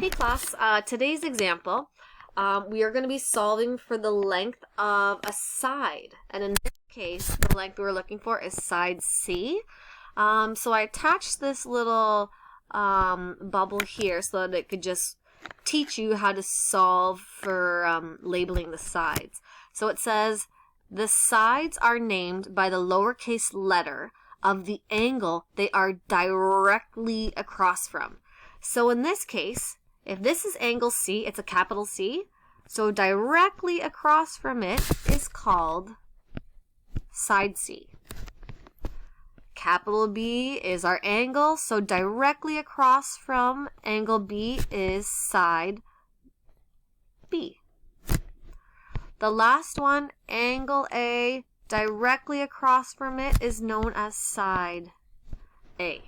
Hey class, today's example, we are going to be solving for the length of a side. And in this case, the length we're looking for is side C. So I attached this little bubble here so that it could just teach you how to solve for labeling the sides. So it says, the sides are named by the lowercase letter of the angle they are directly across from. So in this case, if this is angle C, it's a capital C. So directly across from it is called side C. Capital B is our angle, so directly across from angle B is side B. The last one, angle A, directly across from it is known as side A.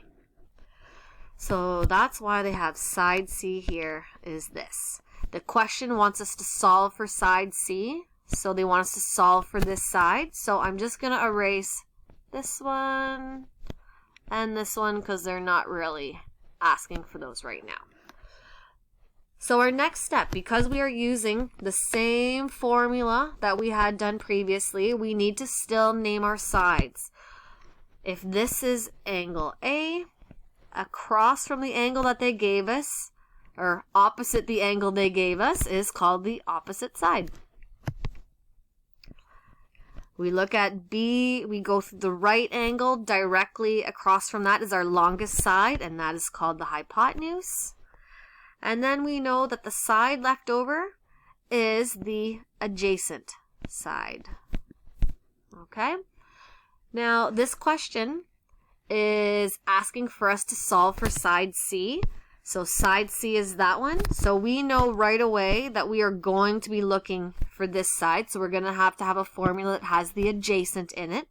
So that's why they have side C here is this. The question wants us to solve for side C, so they want us to solve for this side. So I'm just going to erase this one and this one because they're not really asking for those right now. So our next step, because we are using the same formula that we had done previously, we need to still name our sides. If this is angle A, across from the angle that they gave us, or opposite the angle they gave us, is called the opposite side. We look at B, we go through the right angle, directly across from that is our longest side, and that is called the hypotenuse. And then we know that the side left over is the adjacent side. Okay? Now, this question is asking for us to solve for side C. So side C is that one. So we know right away that we are going to be looking for this side. So we're going to have a formula that has the adjacent in it.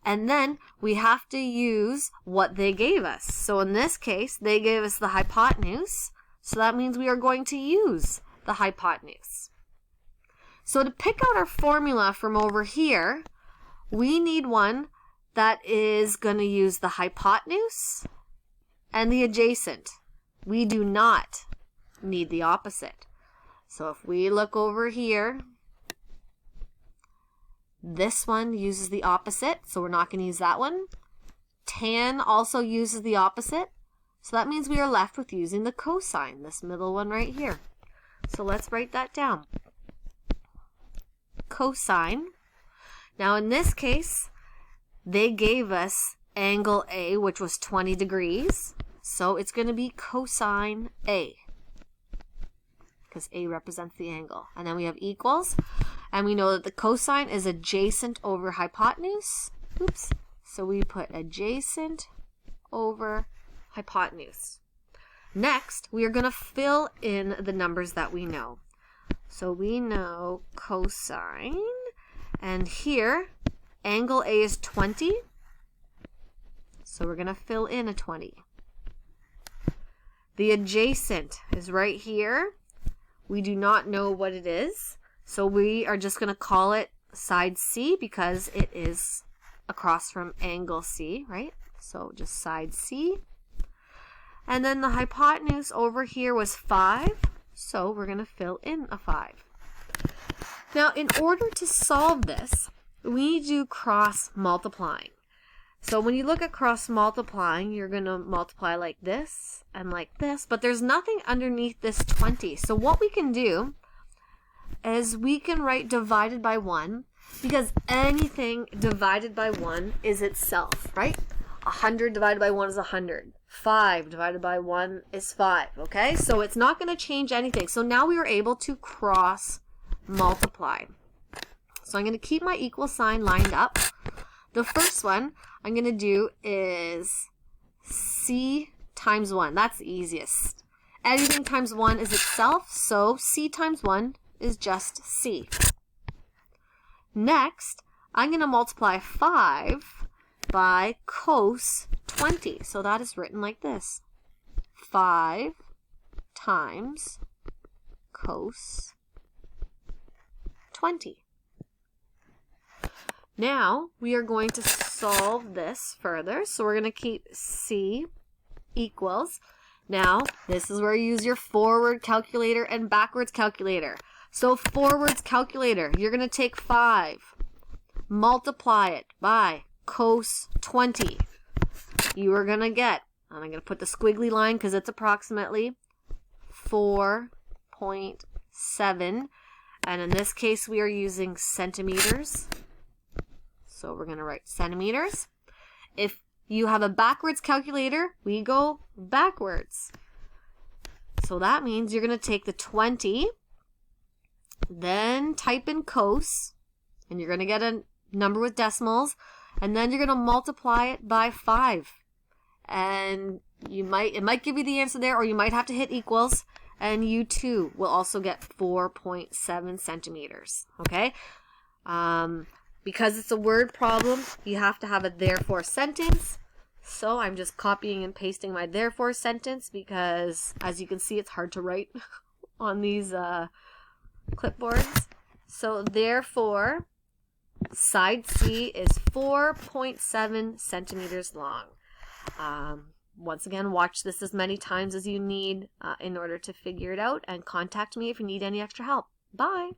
And then we have to use what they gave us. So in this case, they gave us the hypotenuse. So that means we are going to use the hypotenuse. So to pick out our formula from over here, we need one that is going to use the hypotenuse and the adjacent. We do not need the opposite. So if we look over here, this one uses the opposite, so we're not going to use that one. Tan also uses the opposite, so that means we are left with using the cosine, this middle one right here. So let's write that down. Cosine. Now in this case, they gave us angle A, which was 20 degrees. So it's going to be cosine A, because A represents the angle. And then we have equals. And we know that the cosine is adjacent over hypotenuse. Oops. So we put adjacent over hypotenuse. Next, we are going to fill in the numbers that we know. So we know cosine. And here, angle A is 20. So we're going to fill in a 20. The adjacent is right here. We do not know what it is. So we are just going to call it side C because it is across from angle C, right? So just side C. And then the hypotenuse over here was 5. So we're going to fill in a 5. Now, in order to solve this, we do cross multiplying. So when you look at cross multiplying, you're going to multiply like this and like this, but there's nothing underneath this 20. So what we can do is we can write divided by 1, because anything divided by 1 is itself, right? 100 divided by 1 is 100. 5 divided by 1 is 5, okay? So it's not going to change anything. So now we are able to cross multiply. So I'm going to keep my equal sign lined up. The first one I'm going to do is C times 1. That's the easiest. Anything times 1 is itself, so C times 1 is just C. Next, I'm going to multiply 5 by cos 20. So that is written like this. 5 times cos 20. Now, we are going to solve this further. So we're going to keep C equals. Now, this is where you use your forward calculator and backwards calculator. So forwards calculator, you're going to take 5, multiply it by cos 20. You are going to get, and I'm going to put the squiggly line because it's approximately 4.7. And in this case, we are using centimeters. So we're going to write centimeters. If you have a backwards calculator, we go backwards. So that means you're going to take the 20, then type in cos, and you're going to get a number with decimals, and then you're going to multiply it by 5. And it might give you the answer there, or you might have to hit equals, and you too will also get 4.7 centimeters. Okay? Because it's a word problem, you have to have a therefore sentence. So I'm just copying and pasting my therefore sentence because, as you can see, it's hard to write on these clipboards. So therefore, side C is 4.7 centimeters long. Once again, watch this as many times as you need in order to figure it out, and contact me if you need any extra help. Bye!